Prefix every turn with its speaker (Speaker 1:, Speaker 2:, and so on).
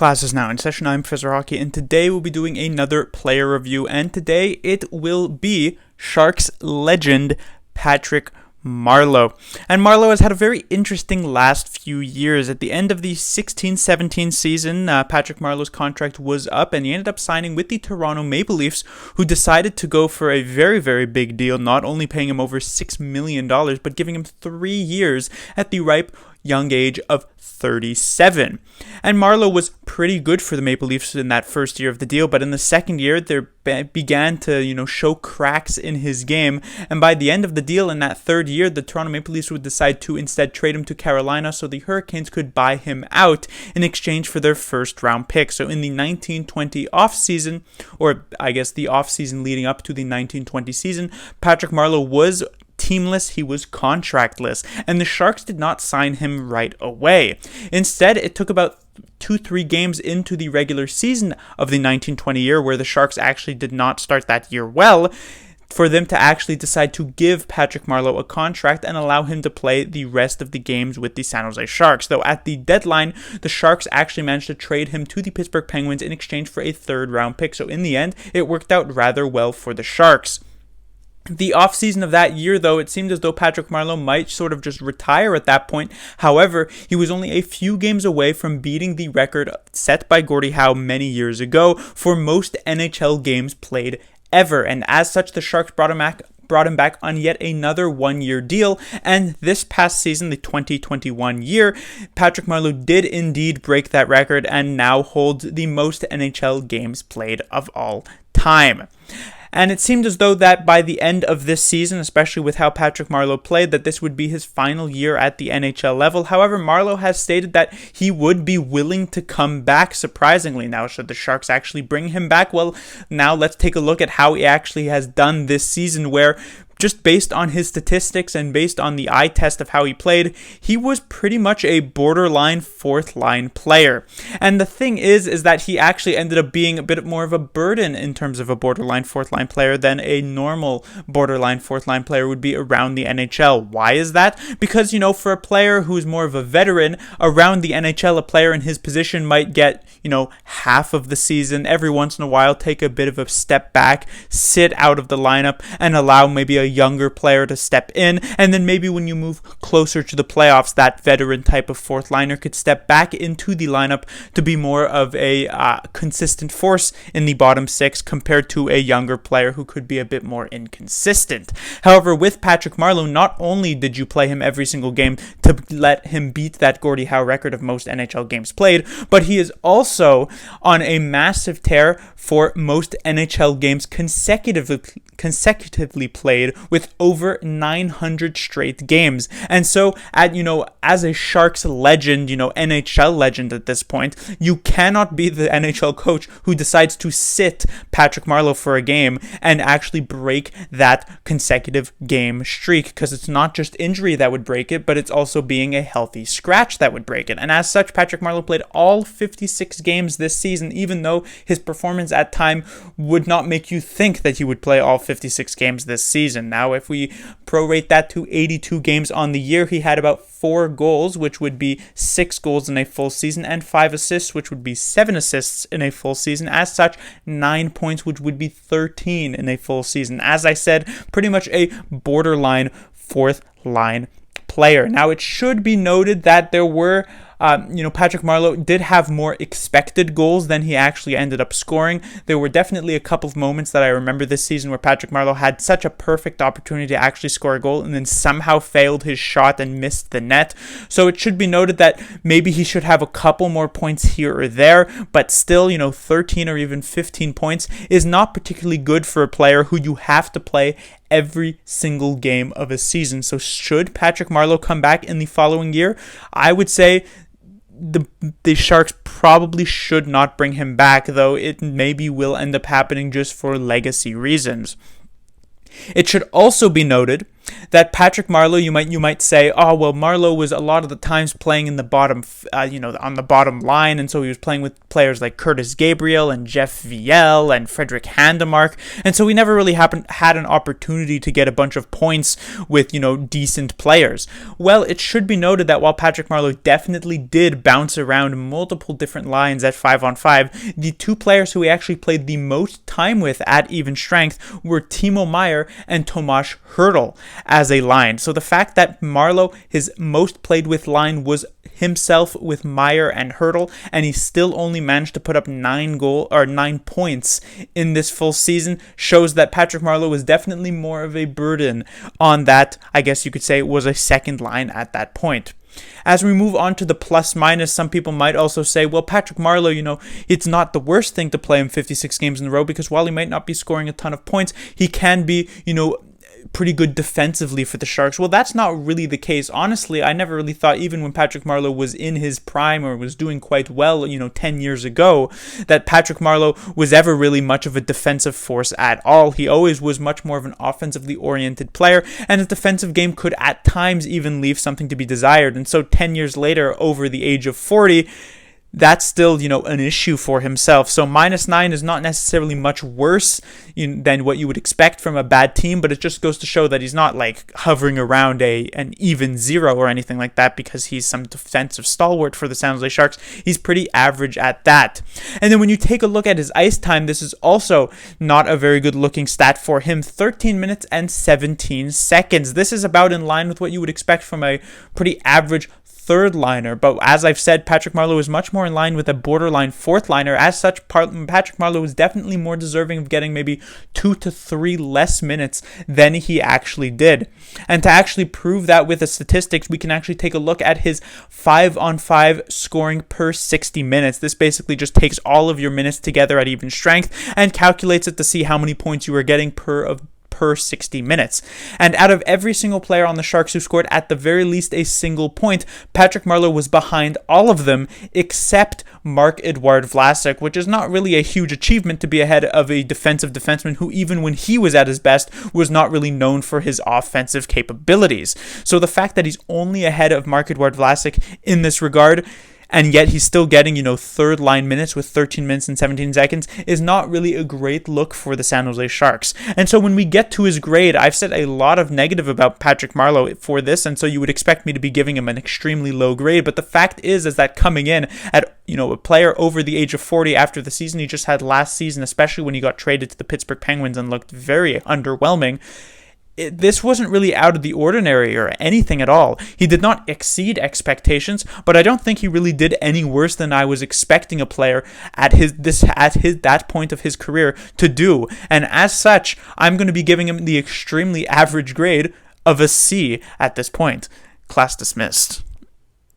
Speaker 1: Class is now in session. I'm Professor Hockey, and today we'll be doing another player review, and today it will be Sharks legend Patrick Marleau. And Marleau has had a very interesting last few years. At the end of the 16-17 season, Patrick Marleau's contract was up, and he ended up signing with the Toronto Maple Leafs, who decided to go for a very, very big deal, not only paying him over $6 million, but giving him 3 years at the ripe young age of 37. And Marleau was pretty good for the Maple Leafs in that first year of the deal, but in the second year, there began to, show cracks in his game. And by the end of the deal in that third year, the Toronto Maple Leafs would decide to instead trade him to Carolina so the Hurricanes could buy him out in exchange for their first round pick. So in the 1920 offseason, or I guess the offseason leading up to the 1920 season, Patrick Marleau was teamless, he was contractless, and the Sharks did not sign him right away. Instead, it took about 2-3 games into the regular season of the 1920 year, where the Sharks actually did not start that year well, for them to actually decide to give Patrick Marleau a contract and allow him to play the rest of the games with the San Jose Sharks. Though at the deadline, the Sharks actually managed to trade him to the Pittsburgh Penguins in exchange for a third-round pick, so in the end, it worked out rather well for the Sharks. The offseason of that year, though, it seemed as though Patrick Marleau might sort of just retire at that point. However, he was only a few games away from beating the record set by Gordie Howe many years ago for most NHL games played ever. And as such, the Sharks brought him back on yet another 1-year deal, and this past season, the 2021 year, Patrick Marleau did indeed break that record and now holds the most NHL games played of all time. And it seemed as though that by the end of this season, especially with how Patrick Marleau played, that this would be his final year at the NHL level. However, Marleau has stated that he would be willing to come back, surprisingly. Now, should the Sharks actually bring him back? Well, now let's take a look at how he actually has done this season, where just based on his statistics and based on the eye test of how he played, he was pretty much a borderline fourth-line player. And the thing is that he actually ended up being a bit more of a burden in terms of a borderline fourth-line player than a normal borderline fourth-line player would be around the NHL. Why is that? Because, for a player who's more of a veteran, around the NHL, a player in his position might get, half of the season, every once in a while take a bit of a step back, sit out of the lineup, and allow maybe a younger player to step in, and then maybe when you move closer to the playoffs, that veteran type of fourth liner could step back into the lineup to be more of a consistent force in the bottom six compared to a younger player who could be a bit more inconsistent. However, with Patrick Marleau, not only did you play him every single game to let him beat that Gordie Howe record of most NHL games played, but he is also on a massive tear for most NHL games consecutively played, with over 900 straight games. And so, as a Sharks legend, NHL legend at this point, you cannot be the NHL coach who decides to sit Patrick Marleau for a game and actually break that consecutive game streak, because it's not just injury that would break it, but it's also being a healthy scratch that would break it. And as such, Patrick Marleau played all 56 games this season, even though his performance at time would not make you think that he would play all 56 games this season. Now, if we prorate that to 82 games on the year, he had about 4 goals, which would be 6 goals in a full season, and 5 assists, which would be 7 assists in a full season. As such, 9 points, which would be 13 in a full season. As I said, pretty much a borderline fourth line player. Now, it should be noted that there were Patrick Marleau did have more expected goals than he actually ended up scoring. There were definitely a couple of moments that I remember this season where Patrick Marleau had such a perfect opportunity to actually score a goal and then somehow failed his shot and missed the net. So it should be noted that maybe he should have a couple more points here or there, but still, 13 or even 15 points is not particularly good for a player who you have to play every single game of a season. So should Patrick Marleau come back in the following year, I would say the Sharks probably should not bring him back, though it maybe will end up happening just for legacy reasons. It should also be noted that Patrick Marleau, you might say, oh well, Marleau was a lot of the times playing in the bottom, on the bottom line, and so he was playing with players like Curtis Gabriel and Jeff Viel and Frederick Handemark, and so we never really had an opportunity to get a bunch of points with decent players. Well, it should be noted that while Patrick Marleau definitely did bounce around multiple different lines at 5-on-5, the two players who he actually played the most time with at even strength were Timo Meier and Tomas Hertl as a line. So the fact that Marleau, his most played with line was himself with Meier and Hertl, and he still only managed to put up 9 points in this full season, shows that Patrick Marleau was definitely more of a burden on that, I guess you could say, was a second line at that point. As we move on to the plus minus, some people might also say, well, Patrick Marleau, it's not the worst thing to play him 56 games in a row, because while he might not be scoring a ton of points, he can be, pretty good defensively for the Sharks. Well, that's not really the case. Honestly, I never really thought, even when Patrick Marleau was in his prime or was doing quite well, 10 years ago, that Patrick Marleau was ever really much of a defensive force at all. He always was much more of an offensively oriented player, and his defensive game could at times even leave something to be desired. And so 10 years later, over the age of 40, that's still, an issue for himself. So -9 is not necessarily much worse than what you would expect from a bad team, but it just goes to show that he's not like hovering around an even 0 or anything like that because he's some defensive stalwart for the San Jose Sharks. He's pretty average at that. And then when you take a look at his ice time, this is also not a very good looking stat for him. 13 minutes and 17 seconds. This is about in line with what you would expect from a pretty average third liner, but as I've said, Patrick Marleau is much more in line with a borderline fourth liner. As such, Patrick Marleau is definitely more deserving of getting maybe 2 to 3 less minutes than he actually did. And to actually prove that with the statistics, we can actually take a look at his 5-on-5 scoring per 60 minutes. This basically just takes all of your minutes together at even strength and calculates it to see how many points you are getting per 60 minutes. And out of every single player on the Sharks who scored at the very least a single point, Patrick Marleau was behind all of them except Marc-Edouard Vlasic, which is not really a huge achievement to be ahead of a defensive defenseman who, even when he was at his best, was not really known for his offensive capabilities. So the fact that he's only ahead of Marc-Edouard Vlasic in this regard, and yet he's still getting, third line minutes with 13 minutes and 17 seconds, is not really a great look for the San Jose Sharks. And so when we get to his grade, I've said a lot of negative about Patrick Marleau for this, and so you would expect me to be giving him an extremely low grade. But the fact is that coming in at, a player over the age of 40 after the season he just had last season, especially when he got traded to the Pittsburgh Penguins and looked very underwhelming, this wasn't really out of the ordinary or anything at all. He did not exceed expectations, but I don't think he really did any worse than I was expecting a player at that point of his career to do. And as such, I'm going to be giving him the extremely average grade of a C at this point. Class dismissed.